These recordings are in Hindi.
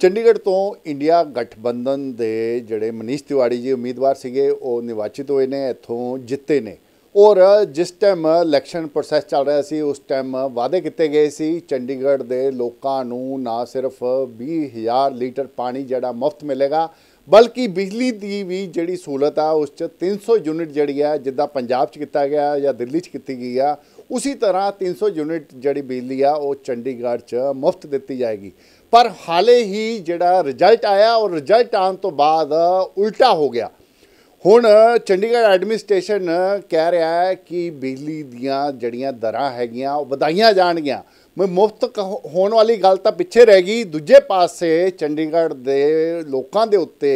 चंडीगढ़ तो इंडिया गठबंधन के जोड़े मनीष तिवाड़ी जी उम्मीदवार सीगे वो निर्वाचित हुए ने, इत्थों जिते ने। और जिस टाइम इलैक्शन प्रोसैस चल रहा सी उस टाइम वादे किए गए सी चंडीगढ़ के लोगों नूं ना सिर्फ 20,000 लीटर पानी जड़ा मुफ्त मिलेगा बल्कि बिजली की भी जी सहूलत आ उस 300 यूनिट जी है जिदा पंजाब च किया गया या दिल्ली च की गई आ, उसी तरह 300 यूनिट जी बिजली आ वो चंडीगढ़ च मुफ्त दी जाएगी। पर हाले ही जिहड़ा रिजल्ट आया और रिजल्ट आने तो बाद उल्टा हो गया। हुण चंडीगढ़ एडमिनिस्ट्रेशन कह रहा है कि बिजली दियां जड़ियां दरां हैगियां वो वधाईयां जाणगियां। मुफ्त होने वाली गल तो पिछे रह गई, दूजे पासे चंडीगढ़ के लोगों के उत्ते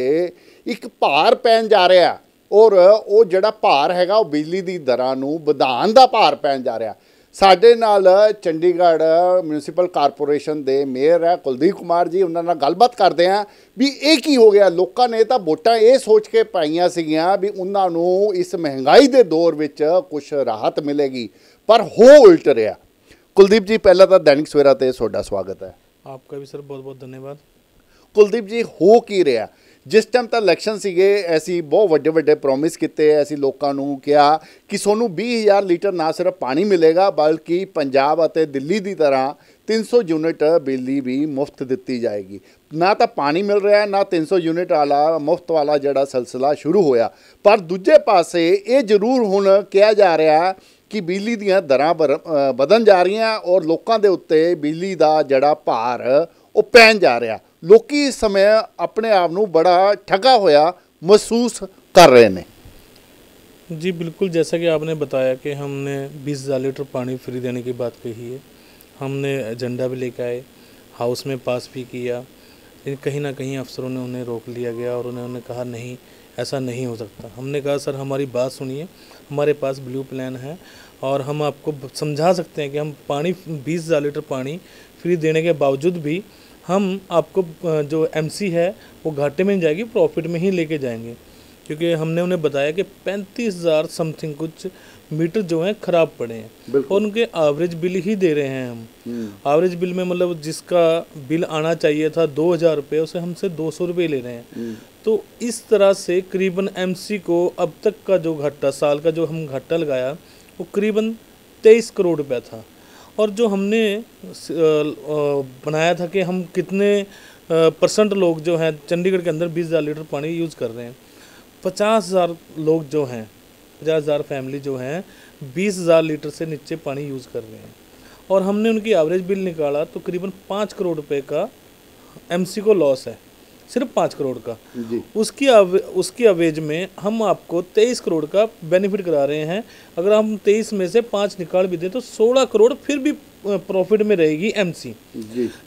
एक भार पैन जा रहा और वो जिहड़ा भार हैगा वो बिजली की दरां नूं वधाउण दा भार पैन जा रहा। साडे नाल चंडीगढ़ म्यूनसिपल कारपोरेशन के मेयर है कुलदीप कुमार जी, उन्होंने नाल गलबात करते हैं भी ये की हो गया। लोगों ने तो वोटां ये सोच के पाईयां सीगियां भी उन्होंने इस महंगाई के दौर में कुछ राहत मिलेगी, पर हो उल्ट रहा। कुलदीप जी पहला तो दैनिक सवेरा ते तुहाडा स्वागत है। आपका भी सर बहुत बहुत धन्यवाद। कुलदीप जी हो की रहा जिस टाइम तक इलैक्शन सीगे ऐसी बहुत वड्डे वड्डे प्रोमिस किए, ऐसी लोगों को कहा कि सोनू 20,000 लीटर ना सिर्फ पानी मिलेगा बल्कि पंजाब और दिल्ली की तरह 300 यूनिट बिजली भी मुफ्त दी जाएगी। ना तो पानी मिल रहा है ना 300 यूनिट वाला मुफ्त वाला जड़ा सिलसिला शुरू होया। पर दूजे पासे ये जरूर हुण कहा जा रहा है कि बिजली दियां दरां बदन जा रही और लोगों के उत्ते बिजली का जड़ा भार वो पैन जा रहा। लोग इस समय अपने आप को बड़ा ठगा होया महसूस कर रहे हैं। जी बिल्कुल, जैसा कि आपने बताया कि हमने 20,000 लीटर पानी फ्री देने की बात कही है, हमने एजेंडा भी लेकर आए, हाउस में पास भी किया, लेकिन कहीं ना कहीं अफसरों ने उन्हें रोक लिया गया और उन्होंने कहा नहीं ऐसा नहीं हो सकता। हमने कहा सर हमारी बात सुनिए, हमारे पास ब्लू प्लान है और हम आपको समझा सकते हैं कि हम पानी 20,000 लीटर पानी फ्री देने के बावजूद भी हम आपको जो एमसी है वो घाटे में नहीं जाएगी, प्रॉफिट में ही लेके जाएंगे। क्योंकि हमने उन्हें बताया कि 35,000 समथिंग कुछ मीटर जो हैं ख़राब पड़े हैं और उनके एवरेज बिल ही दे रहे हैं हम। एवरेज बिल में मतलब जिसका बिल आना चाहिए था 2,000 रुपये उसे हमसे 200 रुपये ले रहे हैं। तो इस तरह से करीबन एमसी को अब तक का जो घाटा, साल का जो हम घाटा लगाया वो करीबन 23 करोड़ रुपया था। और जो हमने बनाया था कि हम कितने % लोग जो हैं चंडीगढ़ के अंदर 20,000 लीटर पानी यूज़ कर रहे हैं, 50,000 लोग जो हैं, 50,000 फैमिली जो हैं 20,000 लीटर से नीचे पानी यूज़ कर रहे हैं। और हमने उनकी एवरेज बिल निकाला तो करीबन 5 करोड़ रुपए का एमसी को लॉस है, सिर्फ 5 करोड़ का। उसकी अवेज में हम आपको 23 करोड़ का बेनिफिट करा रहे हैं। अगर हम 23 में से 5 निकाल भी दें तो 16 करोड़ फिर भी प्रॉफिट में रहेगी एमसी।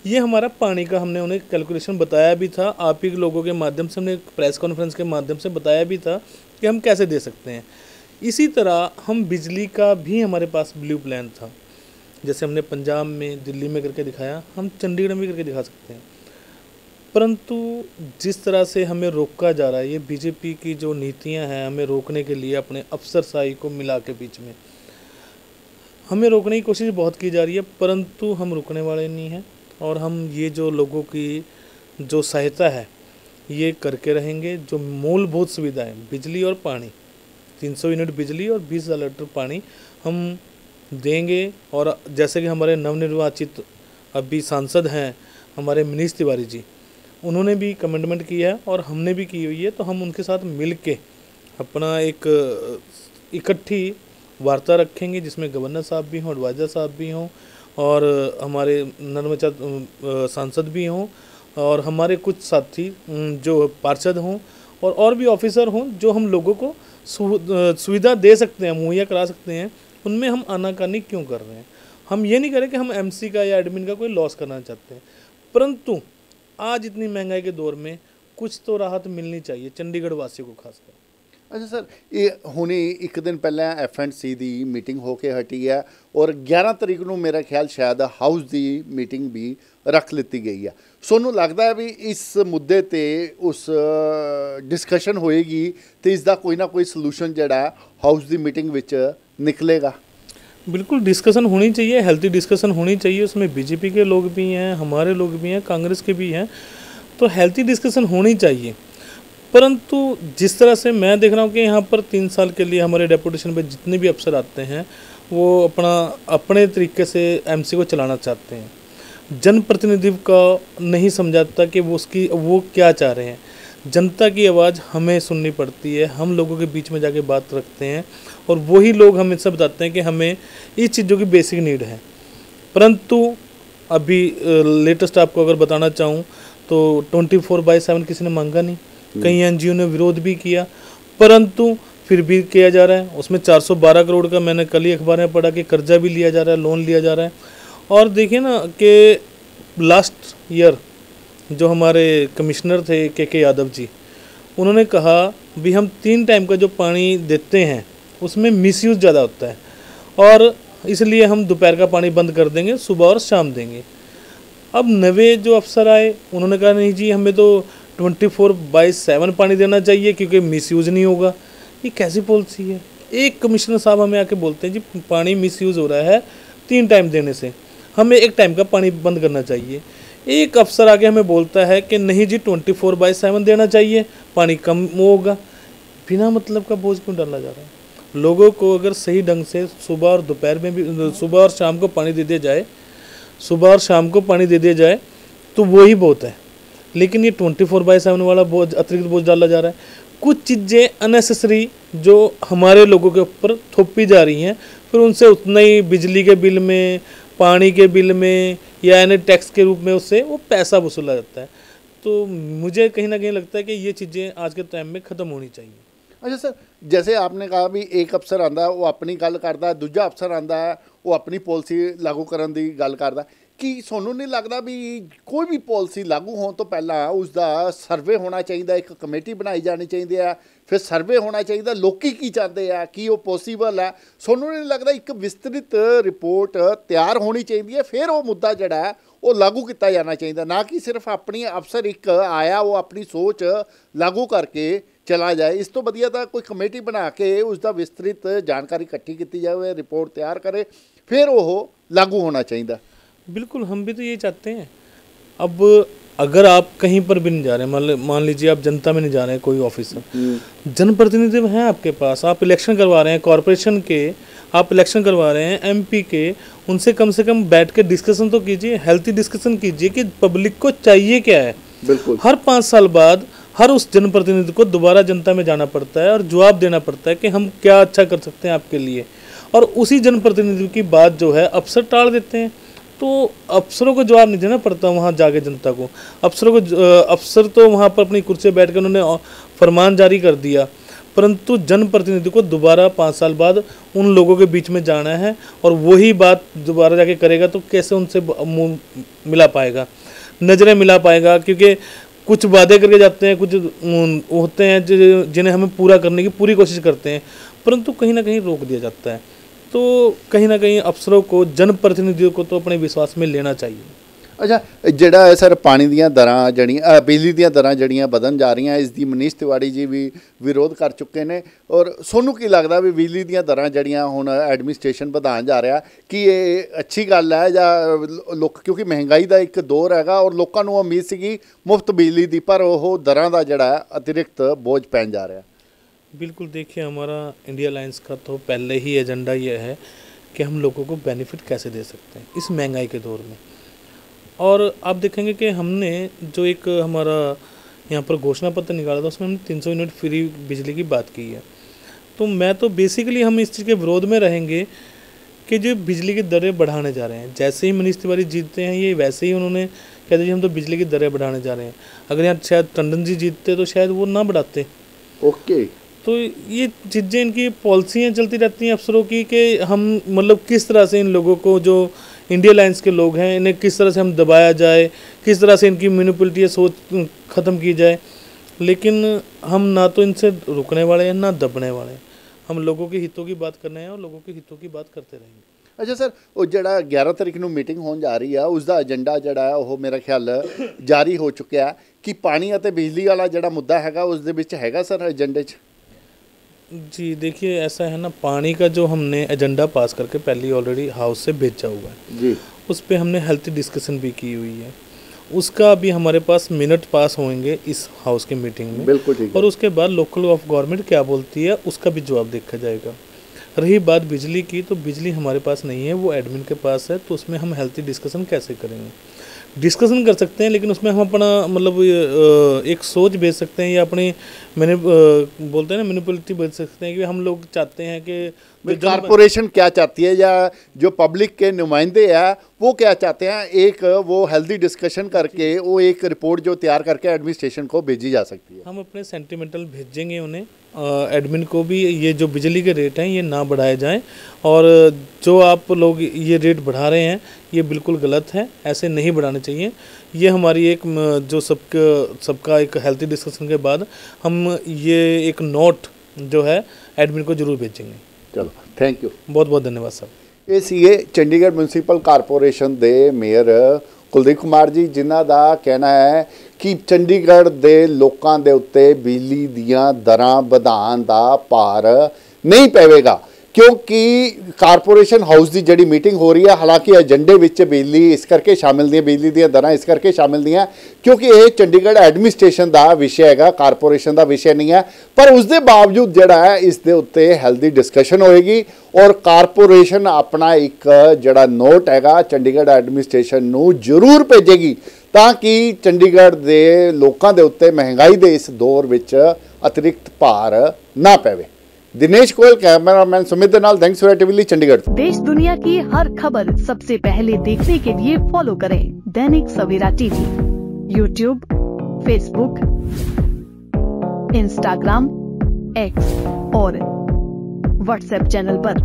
ये हमारा पानी का हमने उन्हें कैलकुलेशन बताया भी था, आप ही लोगों के माध्यम से हमने प्रेस कॉन्फ्रेंस के माध्यम से बताया भी था कि हम कैसे दे सकते हैं। इसी तरह हम बिजली का भी हमारे पास ब्लू प्लान था, जैसे हमने पंजाब में, दिल्ली में करके दिखाया, हम चंडीगढ़ में भी करके दिखा सकते हैं। परंतु जिस तरह से हमें रोका जा रहा है, ये बीजेपी की जो नीतियां हैं हमें रोकने के लिए, अपने अफसरशाही को मिला के बीच में हमें रोकने की कोशिश बहुत की जा रही है, परंतु हम रुकने वाले नहीं हैं। और हम ये जो लोगों की जो सहायता है ये करके रहेंगे। जो मूलभूत सुविधाएं बिजली और पानी, 300 यूनिट बिजली और 20,000 लीटर पानी हम देंगे। और जैसे कि हमारे नवनिर्वाचित अभी सांसद हैं हमारे मनीष तिवारी जी, उन्होंने भी कमिटमेंट किया है और हमने भी की हुई है, तो हम उनके साथ मिल के अपना एक इकट्ठी वार्ता रखेंगे जिसमें गवर्नर साहब भी हों, एडवाइज़र साहब भी हों और हमारे नवनिर्वाचित सांसद भी हों और हमारे कुछ साथी जो पार्षद हों और भी ऑफिसर हों जो हम लोगों को सुविधा दे सकते हैं, मुहैया करा सकते हैं। उनमें हम आनाकानी क्यों कर रहे हैं? हम ये नहीं करें कि हम एमसी का या एडमिन का कोई लॉस करना चाहते हैं, परंतु आज इतनी महंगाई के दौर में कुछ तो राहत मिलनी चाहिए चंडीगढ़ वासियों को खासकर। अच्छा सर, ये हुणे एक दिन पहले FNC की मीटिंग होके हटी है और 11 तरीक को मेरा ख्याल शायद हाउस की मीटिंग भी रख ली गई है। सोनू लगता है भी इस मुद्दे ते उस डिस्कशन होएगी तो इसका कोई ना कोई सलूशन जड़ा हाउस की मीटिंग विच निकलेगा? बिल्कुल डिस्कशन होनी चाहिए, हेल्थी डिस्कशन होनी चाहिए। उसमें बीजेपी के लोग भी हैं, हमारे लोग भी हैं, कांग्रेस के भी हैं, तो हेल्थी डिस्कशन होनी चाहिए। परंतु जिस तरह से मैं देख रहा हूँ कि यहाँ पर 3 साल के लिए हमारे डेपुटेशन पे जितने भी अफसर आते हैं वो अपने तरीके से एमसी को चलाना चाहते हैं, जनप्रतिनिधि का नहीं समझाता कि वो क्या चाह रहे हैं। जनता की आवाज़ हमें सुननी पड़ती है, हम लोगों के बीच में जाके बात रखते हैं और वही लोग हमें सब बताते हैं कि हमें इस चीज़ों की बेसिक नीड है। परंतु अभी लेटेस्ट आपको अगर बताना चाहूँ तो 24/7 किसी ने मांगा नहीं, कई एनजीओ ने विरोध भी किया, परंतु फिर भी किया जा रहा है। उसमें 412 करोड़ का मैंने कल ही अखबार में पढ़ा कि कर्जा भी लिया जा रहा है, लोन लिया जा रहा है। और देखिए ना कि लास्ट ईयर जो हमारे कमिश्नर थे के यादव जी, उन्होंने कहा भी हम 3 टाइम का जो पानी देते हैं उसमें मिसयूज़ ज़्यादा होता है और इसलिए हम दोपहर का पानी बंद कर देंगे, सुबह और शाम देंगे। अब नए जो अफसर आए उन्होंने कहा नहीं जी, हमें तो 24/7 पानी देना चाहिए क्योंकि मिसयूज़ नहीं होगा। ये कैसी पॉलिसी है? एक कमिश्नर साहब हमें आके बोलते हैं जी पानी मिसयूज़ हो रहा है 3 टाइम देने से, हमें 1 टाइम का पानी बंद करना चाहिए। एक अफसर आके हमें बोलता है कि नहीं जी 24/7 देना चाहिए, पानी कम होगा। बिना मतलब का बोझ क्यों डाला जा रहा है? लोगों को अगर सही ढंग से सुबह और दोपहर में भी, सुबह और शाम को पानी दे दिया जाए, सुबह और शाम को पानी दे दिया जाए तो वही बहुत है। लेकिन ये 24/7 वाला बोझ, अतिरिक्त बोझ डाला जा रहा है। कुछ चीज़ें अननेसेसरी जो हमारे लोगों के ऊपर थोपी जा रही हैं, फिर उनसे उतना ही बिजली के बिल में, पानी के बिल में या यानी टैक्स के रूप में उससे वो पैसा वसूला जाता है। तो मुझे कहीं ना कहीं लगता है कि ये चीज़ें आज के टाइम में ख़त्म होनी चाहिए। अच्छा सर, जैसे आपने कहा भी एक अफसर आंदा है वो अपनी गल करता है, दूजा अफसर आंदा है वो अपनी पॉलिसी लागू करने की गल करता है, कि सोनू नहीं लगता भी कोई भी पॉलिसी लागू होने तो पहला उसका सर्वे होना चाहिए, एक कमेटी बनाई जानी चाहिए है, फिर सर्वे होना चाहिए लोग की चाहते हैं कि वो पॉसीबल है। सोनू नहीं लगता एक विस्तृत रिपोर्ट तैयार होनी चाहिए है, फिर वो मुद्दा जड़ा है वो लागू किया जाना चाहिए, ना कि सिर्फ अपनी अफसर एक आया वो अपनी सोच लागू करके चला जाए। इस तो वधिया तो कोई कमेटी बना के उसका विस्तृत जानकारी इकट्ठी की जाए, रिपोर्ट तैयार करे, फिर वो लागू होना चाहिए। बिल्कुल, हम भी तो यही चाहते हैं। अब अगर आप कहीं पर भी नहीं जा रहे हैं, मान लीजिए आप जनता में नहीं जा रहे हैं, कोई ऑफिसर, जनप्रतिनिधि हैं आपके पास, आप इलेक्शन करवा रहे हैं कॉरपोरेशन के, आप इलेक्शन करवा रहे हैं एमपी के, उनसे कम से कम बैठ के डिस्कशन तो कीजिए, हेल्थी डिस्कशन कीजिए कि पब्लिक को चाहिए क्या है। बिल्कुल, हर 5 साल बाद हर उस जनप्रतिनिधि को दोबारा जनता में जाना पड़ता है और जवाब देना पड़ता है कि हम क्या अच्छा कर सकते हैं आपके लिए, और उसी जनप्रतिनिधि की बात जो है अफसर टाल देते हैं। तो अफसरों को जवाब नहीं देना पड़ता वहाँ जाके जनता को, अफसर तो वहाँ पर अपनी कुर्सी बैठ कर उन्होंने फरमान जारी कर दिया, परंतु जनप्रतिनिधि को दोबारा 5 साल बाद उन लोगों के बीच में जाना है और वही बात दोबारा जाके करेगा, तो कैसे उनसे मुँह मिला पाएगा, नज़रें मिला पाएगा? क्योंकि कुछ वादे करके जाते हैं, कुछ होते हैं जिन्हें हमें पूरा करने की पूरी कोशिश करते हैं, परंतु कहीं ना कहीं रोक दिया जाता है। तो कहीं ना कहीं अफसरों को, जनप्रतिनिधियों को तो अपने विश्वास में लेना चाहिए। अच्छा, ਜਿਹੜਾ सर पानी ਦੀਆਂ दरां जड़ियाँ, बिजली ਦੀਆਂ दरां जड़ियाँ ਵਧਣ जा रही हैं, इसकी मनीष तिवाड़ी जी भी विरोध कर चुके हैं, और सोनू की लगता भी बिजली ਦੀਆਂ दरां जड़ियाँ हुण एडमिनिस्ट्रेशन ਵਧਾਉਣ जा रहा कि ये अच्छी गल है या लोग, क्योंकि महंगाई का एक दौर हैगा और लोगों को उम्मीद सी मुफ्त बिजली की, पर वो दरां का जड़ा अतिरिक्त बोझ पैन जा रहा? बिल्कुल, देखिए हमारा इंडिया अलायंस का तो पहले ही एजेंडा ये है कि हम लोगों को बेनिफिट कैसे दे सकते हैं इस महंगाई के दौर में। और आप देखेंगे कि हमने जो एक हमारा यहाँ पर घोषणा पत्र निकाला था उसमें हमने 300 यूनिट फ्री बिजली की बात की है। तो मैं तो बेसिकली हम इस चीज़ के विरोध में रहेंगे कि जो बिजली की दरें बढ़ाने जा रहे हैं, जैसे ही मनीष तिवारी जीतते हैं ये वैसे ही उन्होंने कह दिया हम तो बिजली की दरें बढ़ाने जा रहे हैं। अगर यहाँ शायद टंडन जी जीतते तो शायद वो ना बढ़ाते। ओके, तो ये चीज़ें, इनकी पॉलिसियाँ चलती रहती हैं अफसरों की कि हम मतलब किस तरह से इन लोगों को, जो इंडिया अलायंस के लोग हैं, इन्हें किस तरह से हम दबाया जाए, किस तरह से इनकी म्यूनिसिपैलिटी सोच ख़त्म की जाए। लेकिन हम ना तो इनसे रुकने वाले हैं ना दबने वाले हैं, हम लोगों के हितों की बात करने हैं और लोगों के हितों की बात करते रहेंगे। अच्छा सर, वो जड़ा 11 तारीख ਨੂੰ मीटिंग होने जा रही है उसका एजेंडा जड़ा है वो मेरा ख्याल जारी हो चुका है कि पानी और बिजली वाला जड़ा मुद्दा है उस दे विच हैगा सर एजेंडे च? जी देखिए, ऐसा है ना, पानी का जो हमने एजेंडा पास करके पहले ऑलरेडी हाउस से भेजा हुआ है जी, उस पर हमने हेल्थ डिस्कशन भी की हुई है उसका भी हमारे पास मिनट पास होंगे इस हाउस की मीटिंग में। बिल्कुल ठीक है। और उसके बाद लोकल ऑफ गवर्नमेंट क्या बोलती है उसका भी जवाब देखा जाएगा। रही बात बिजली की, तो बिजली हमारे पास नहीं है, वो एडमिन के पास है, तो उसमें हम हेल्थी डिस्कशन कैसे करेंगे? डिस्कशन कर सकते हैं, लेकिन उसमें हम अपना मतलब एक सोच भेज सकते हैं, या अपनी मैंने बोलते हैं ना मैनिपुलेटिव भेज सकते हैं कि हम लोग चाहते हैं कि कारपोरेशन क्या चाहती है या जो पब्लिक के नुमाइंदे हैं वो क्या चाहते हैं, एक वो हेल्दी डिस्कशन करके वो एक रिपोर्ट जो तैयार करके एडमिनिस्ट्रेशन को भेजी जा सकती है। हम अपने सेंटिमेंटल भेजेंगे उन्हें, एडमिन को भी, ये जो बिजली के रेट हैं ये ना बढ़ाए जाएं, और जो आप लोग ये रेट बढ़ा रहे हैं ये बिल्कुल गलत है, ऐसे नहीं बढ़ाने चाहिए। ये हमारी एक जो सबका एक हेल्थी डिस्कशन के बाद हम ये एक नोट जो है एडमिन को जरूर भेजेंगे। चलो, थैंक यू, बहुत बहुत धन्यवाद सर। ਇਹ ਸੀਗੇ ਚੰਡੀਗੜ੍ਹ ਮਿਊਨਿਸਪਲ ਕਾਰਪੋਰੇਸ਼ਨ ਦੇ ਮੇਅਰ ਕੁਲਦੀਪ ਕੁਮਾਰ ਜੀ, ਜਿਨ੍ਹਾਂ ਦਾ ਕਹਿਣਾ ਹੈ ਕਿ ਚੰਡੀਗੜ੍ਹ ਦੇ ਲੋਕਾਂ ਦੇ ਉੱਤੇ ਬਿਜਲੀ ਦੀਆਂ ਦਰਾਂ ਵਧਾਉਣ ਦਾ ਭਾਰ ਨਹੀਂ ਪਵੇਗਾ, क्योंकि कारपोरेशन हाउस की जी मीटिंग हो रही है। हालांकि एजेंडे विच बिजली इस करके शामिल नहीं, बिजली दी दरां इस करके शामिल नहीं है क्योंकि ये चंडीगढ़ एडमिनिस्ट्रेशन का विषय है, कारपोरेशन का विषय नहीं है। पर उसके बावजूद जिहड़ा है इस दे उत्ते हेल्दी डिस्कशन होएगी और कारपोरेशन अपना एक जिहड़ा नोट हैगा चंडीगढ़ एडमिनिस्ट्रेशन नूं जरूर भेजेगी ताकि चंडीगढ़ के लोगों के उत्ते महंगाई के इस दौर विच अतिरिक्त भार ना पवे। दिनेश गोयल, कैमरामैन सुमित दे नाल, थैंक्स फॉर टीवी चंडीगढ़। देश दुनिया की हर खबर सबसे पहले देखने के लिए फॉलो करें Dainik Savera TV, YouTube, Facebook, Instagram, X और व्हाट्सएप चैनल पर।